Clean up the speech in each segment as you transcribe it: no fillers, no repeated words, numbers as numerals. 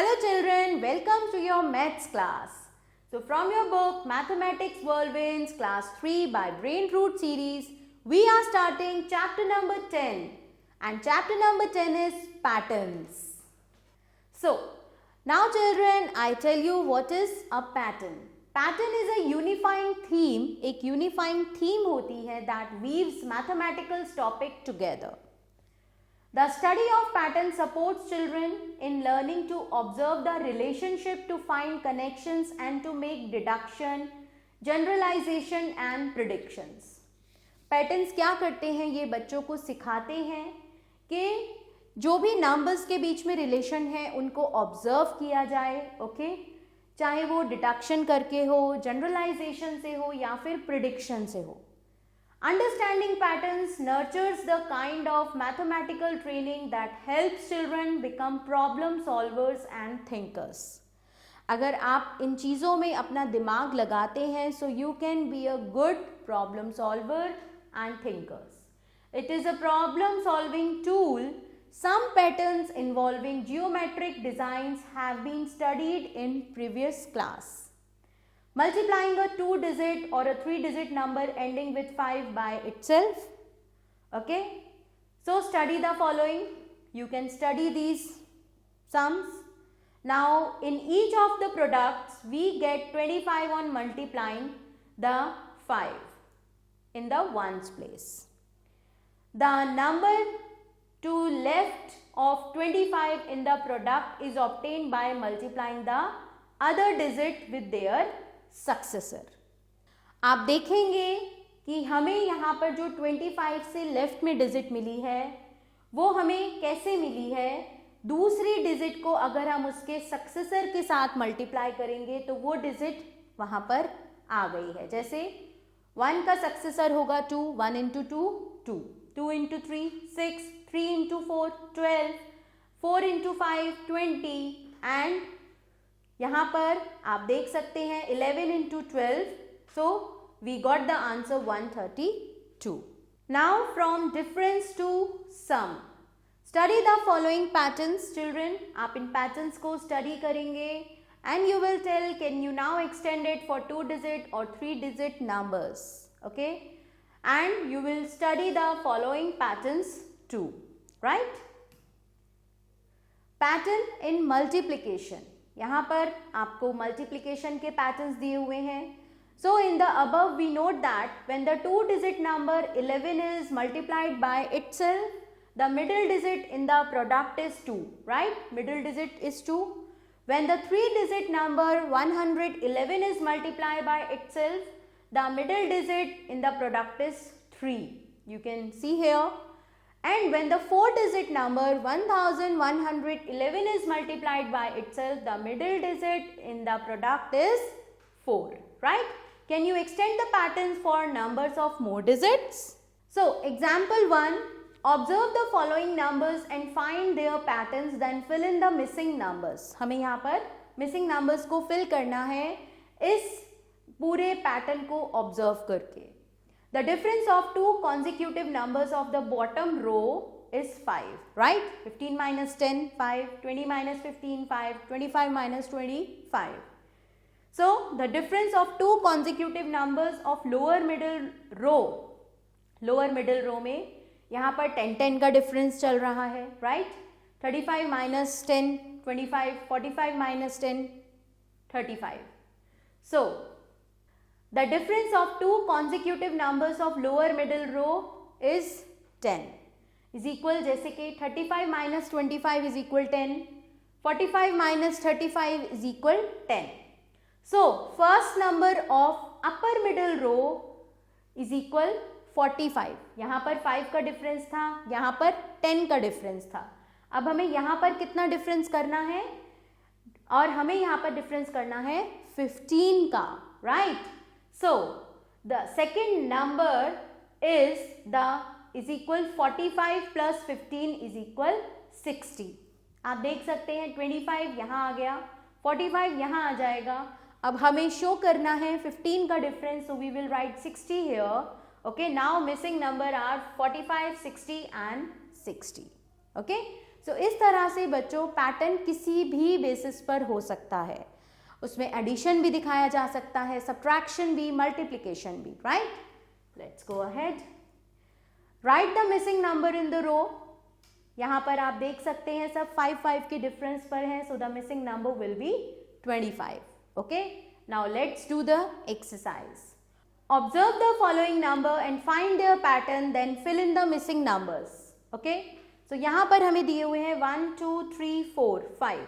Hello children, welcome to your maths class. So from your book Mathematics Whirlwinds class 3 by Brain Root series, we are starting chapter number 10 and chapter number 10 is patterns. So now children, I tell you what is a pattern. Pattern is a unifying theme, एक unifying theme होती है that weaves mathematical topic together. The study of pattern supports children in learning to observe the relationship, to find connections and to make deduction, generalization and predictions. Patterns क्या करते हैं? ये बच्चों को सिखाते हैं कि जो भी नंबर्स के बीच में रिलेशन है उनको ऑब्जर्व किया जाए, ओके? चाहे वो डिडक्शन करके हो, जनरलाइजेशन से हो या फिर प्रिडिक्शन से हो. Understanding patterns nurtures the kind of mathematical training that helps children become problem solvers and thinkers. अगर आप इन चीज़ों में अपना दिमाग लगाते हैं so you can be a good problem solver and thinkers. It is a problem solving tool. Some patterns involving geometric designs have been studied in previous class. Multiplying a 2-digit or a 3-digit number ending with 5 by itself. Okay. So study the following. You can study these sums. Now in each of the products we get 25 on multiplying the 5 in the ones place. The number to left of 25 in the product is obtained by multiplying the other digit with their successor. आप देखेंगे कि हमें यहाँ पर जो 25 से left में digit मिली है वो हमें कैसे मिली है. दूसरी डिजिट को अगर हम उसके सक्सेसर के साथ मल्टीप्लाई करेंगे तो वो डिजिट वहाँ पर आ गई है. जैसे 1 का सक्सेसर होगा 2, 1 into 2 2, 2 into 3 6, 3 into 4 12, 4 into 5 20 and यहाँ पर आप देख सकते हैं 11 into 12, so we got the answer 132. Now from difference to sum, study the following patterns children. आप इन patterns को study करेंगे and you will tell can you now extend it for 2-digit or 3-digit numbers, okay? And you will study the following patterns too, right? Pattern in multiplication. यहाँ पर आपको multiplication के patterns दिए हुए हैं. So in the above we note that when the 2-digit number 11 is multiplied by itself, the middle digit in the product is 2, right? Middle digit is 2. When the 3-digit number 111 is multiplied by itself, the middle digit in the product is 3. You can see here. And when the 4-digit number 1111 is multiplied by itself, the middle digit in the product is 4, right? Can you extend the patterns for numbers of more digits? So, example 1, observe the following numbers and find their patterns, then fill in the missing numbers. हमें यहाँ पर missing numbers को fill करना है इस पूरे pattern को observe करके. The difference of two consecutive numbers of the bottom row is 5, right? 15 minus 10, 5, 20 minus 15, 5, 25 minus 25. So, the difference of two consecutive numbers of lower middle row में यहाँ पर 10, 10 का difference चल रहा है, right? 35 minus 10, 25, 45 minus 10, 35. So, the difference of two consecutive numbers of lower middle row is 10 is equal, जैसे कि 35 minus 25 is equal 10, 45 minus 35 is equal 10. So, first number of upper middle row is equal 45. यहाँ पर 5 का difference था, यहाँ पर 10 का difference था. अब हमें यहाँ पर कितना difference करना है? और हमें यहाँ पर difference करना है 15 का, right? So, the second number is equal 45 plus 15 is equal 60. आप देख सकते हैं 25 यहाँ आ गया, 45 यहाँ आ जाएगा. अब हमें शो करना है 15 का difference, so we will write 60 here. Okay, now missing number are 45, 60 and 60. Okay, सो इस तरह से बच्चों पैटर्न किसी भी बेसिस पर हो सकता है, उसमें एडिशन भी दिखाया जा सकता है, सब्ट्रैक्शन भी, मल्टीप्लिकेशन भी, right. Let's go ahead, right the missing number in the row. यहाँ पर आप देख सकते हैं सब 5 के डिफरेंस पर हैं, so the missing number will be 25. Okay, now let's do the exercise. Observe the following number and find their pattern, then fill in the missing numbers. Okay? So यहाँ पर हमें दिए हुए हैं 1, 2, 3, 4, 5.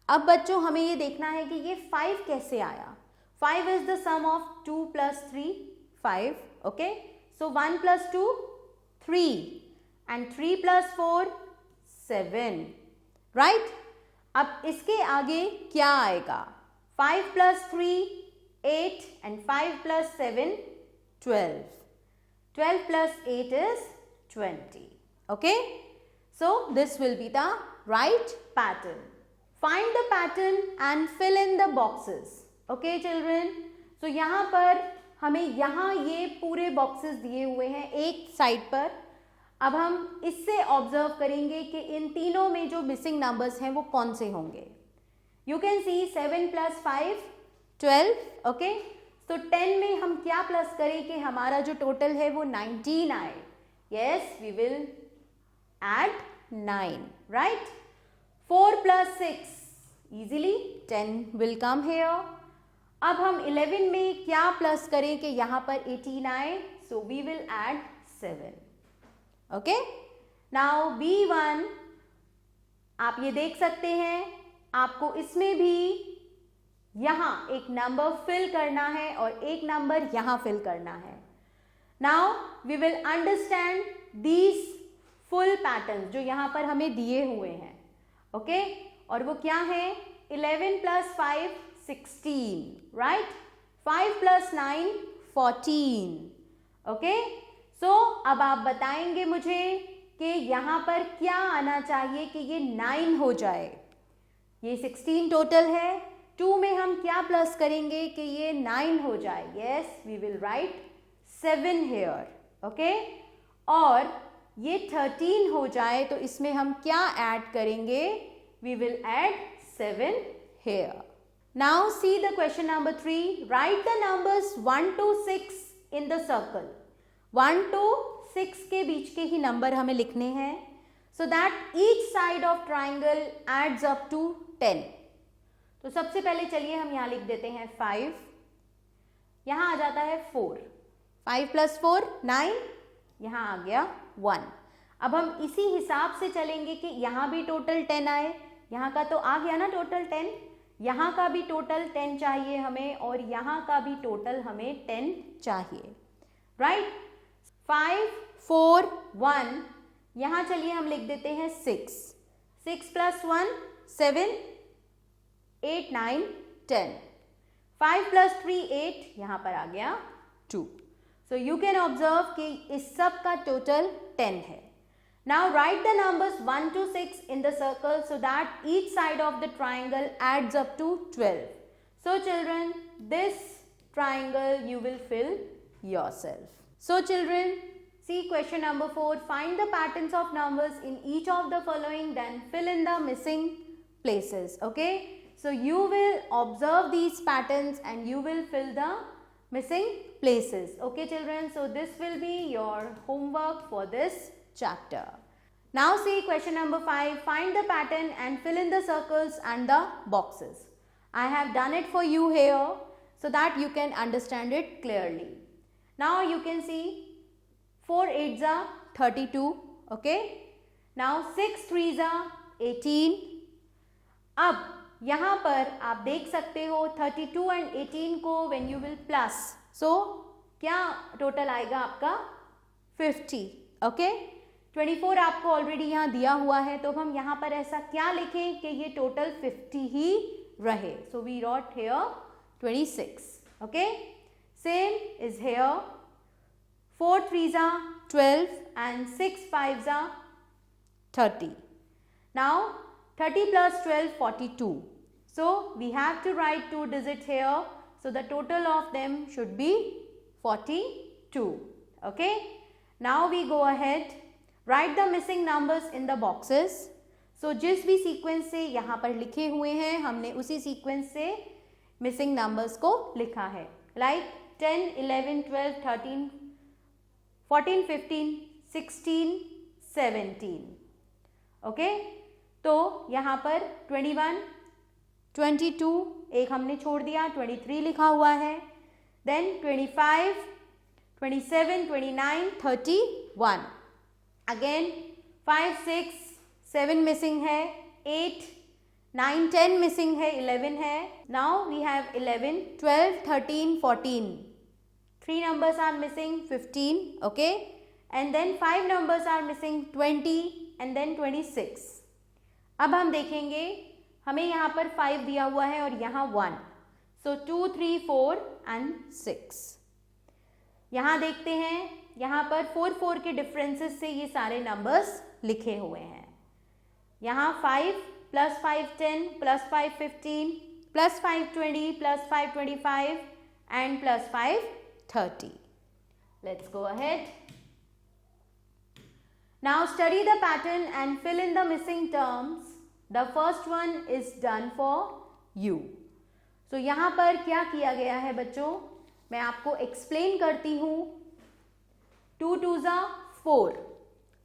अब बच्चों हमें ये देखना है कि ये 5 कैसे आया। 5 is the sum of 2 plus 3, 5. Okay? So 1 plus 2, 3. And 3 plus 4, 7. Right? अब इसके आगे क्या आएगा? 5 plus 3, 8 and 5 plus 7, 12. 12 plus 8 is 20. Okay? So this will be the right pattern. Find the pattern and fill in the boxes. Okay children? So यहाँ पर हमें यहाँ ये पूरे boxes दिए हुए हैं एक साइड पर। अब हम इससे ऑब्जर्व करेंगे कि इन तीनों में जो मिसिंग नंबर्स हैं वो कौन से होंगे। You can see 7 plus 5, 12. Okay, तो 10 में हम क्या प्लस करें कि हमारा जो टोटल है वो 19 आए। Yes, we will add 9, right. 4 plus 6, easily 10 will come here. अब हम 11 में क्या प्लस करें कि यहाँ पर 18 आए, so we will add 7। Okay, now B1 आप ये देख सकते हैं, आपको इसमें भी यहाँ एक नंबर फिल करना है और एक नंबर यहाँ फिल करना है। Now we will understand these full pattern जो यहाँ पर हमें दिए हुए हैं। ओके, और वो क्या है? 11 plus 5, 16, राइट। 5 plus 9, 14. ओके, सो अब आप बताएंगे मुझे कि यहाँ पर क्या आना चाहिए कि ये 9 हो जाए। ये 16 टोटल है, 2 में हम क्या प्लस करेंगे कि ये 9 हो जाए। Yes, we will write 7 here. Okay, और ये 13 हो जाए तो इसमें हम क्या ऐड करेंगे? We will add 7 here. Now see the question number 3। Right the numbers 1 to 6 in the circle. 1 to 6 के बीच के ही नंबर हमें लिखने हैं, so that each side of triangle adds up to 10। तो सबसे पहले चलिए हम यहाँ लिख देते हैं 5, यहाँ आ जाता है 4, 5 plus 4, 9, यहाँ आ गया 1। अब हम इसी हिसाब से चलेंगे कि यहाँ भी टोटल 10 आए, यहाँ का तो आ गया ना टोटल 10, यहाँ का भी टोटल 10 चाहिए हमें और यहाँ का भी टोटल हमें 10 चाहिए, राइट। 5, 4, 1, यहाँ चलिए हम लिख देते हैं 6, 6 plus 1, 7, 8, 9, 10. 5 plus 3, 8, यहाँ पर आ गया 2. So you can observe कि इस सब का टोटल 10 है। Now write the numbers 1 to 6 in the circle so that each side of the triangle adds up to 12. So children, this triangle you will fill yourself. So children, see question number 4. Find the patterns of numbers in each of the following, then fill in the missing places. Okay? So you will observe these patterns and you will fill the missing places. Okay children, so this will be your homework for this chapter. Now see question number 5. Find the pattern and fill in the circles and the boxes. I have done it for you here so that you can understand it clearly. Now you can see 4 8s are 32. Okay. Now 6 3s are 18. अब यहाँ पर आप देख सकते हो 32 and 18 को when you will plus, सो क्या total आएगा आपका 50। ओके, 24 आपको ऑलरेडी यहाँ दिया हुआ है, तो हम यहाँ पर ऐसा क्या लिखें कि ये टोटल 50 ही रहे। So we wrote here 26। Okay, same is here 4 3s are 12 and 6 5s are 30. Now 30 plus 12, 42. So we have to write 2 digits here. So the total of them should be 42. Okay. Now we go ahead. Write the missing numbers in the boxes. सो जिस भी sequence से यहाँ पर लिखे हुए हैं हमने उसी सीक्वेंस से मिसिंग नंबर्स को लिखा है, लाइक 10, 11, 12, 13, 14, 15, 16, 17. ओके, तो यहाँ पर 21, 22 एक हमने छोड़ दिया, 23 लिखा हुआ है, देन 25, 27, 29, 31. अगेन 5, 6, 7 मिसिंग है, 8, 9, 10 मिसिंग है, 11 है. Now we have 11, 12, 13, 14. 3 numbers are missing, 15. Okay, and then 5 numbers are missing, 20 and then 26. अब हम देखेंगे, हमें यहाँ पर 5 दिया हुआ है और यहाँ 1. So 2, 3, 4 and 6. यहाँ देखते हैं, यहाँ पर 4, 4 के डिफरेंसेस से ये सारे नंबर्स लिखे हुए हैं. यहाँ 5 plus 5 10 plus 5 15 plus 5 20 plus 5 25 and plus 5 30. Let's go ahead. Now study the pattern and fill in the missing terms. The first one is done for you. So यहाँ पर क्या किया गया है बच्चों, मैं आपको एक्सप्लेन करती हूँ. 2 2s are 4,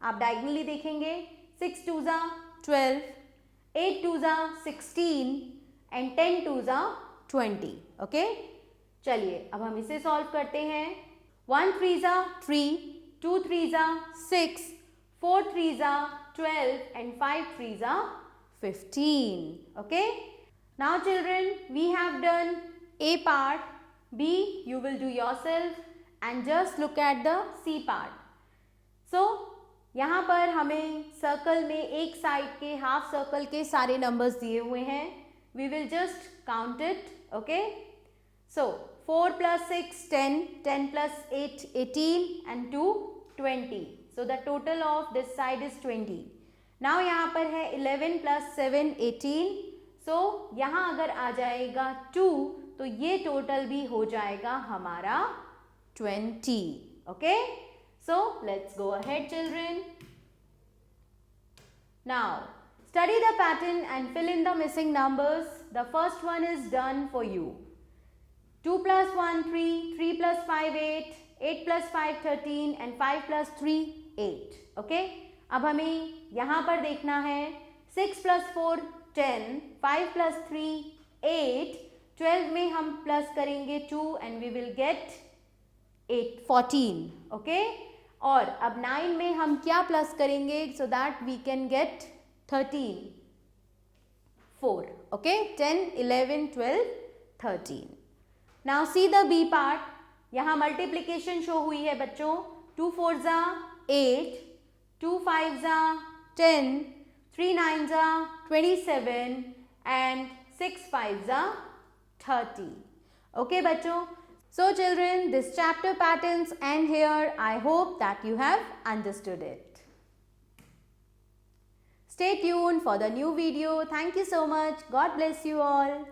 आप डायगनली देखेंगे. 6 2s are 12, 8 2s are 16 and 10 2s are 20. Okay, चलिए अब हम इसे सॉल्व करते हैं. 1 3s are 3, 2 3s are 6, 4 3s are 12 and 5 3s are 15. Okay, now children, we have done A part. B you will do yourself and just look at the C part. So यहाँ पर हमें circle में एक side के half circle के सारे numbers दिए हुए हैं. We will just count it. Okay, so 4 plus 6 10, 10 plus 8 18 and 2 20. So the total of this side is 20. Now यहाँ पर है 11 plus 7 18. So यहाँ अगर आ जाएगा 2 तो ये टोटल भी हो जाएगा हमारा 20. Okay, so let's go ahead children. Now study the pattern and fill in the missing numbers. The first one is done for you. 2 plus 1 3, 3 plus 5 8, 8 plus 5 13 and 5 plus 3 8. Okay, अब हमें यहाँ पर देखना है. 6 plus 4 10, 5 plus 3 8, 12 में हम plus करेंगे 2 and we will get 8 14. Okay, और अब 9 में हम क्या प्लस करेंगे so that we can get 13 4. Okay, 10 11 12 13. Now see the B part. यहाँ मल्टीप्लिकेशन शो हुई है बच्चों. 2 4s are 8, 2 5s are 10, 3 9s are 27 and 6 5s are 30. Okay बच्चों. So children, this chapter patterns end here. I hope that you have understood it. Stay tuned for the new video. Thank you so much. God bless you all.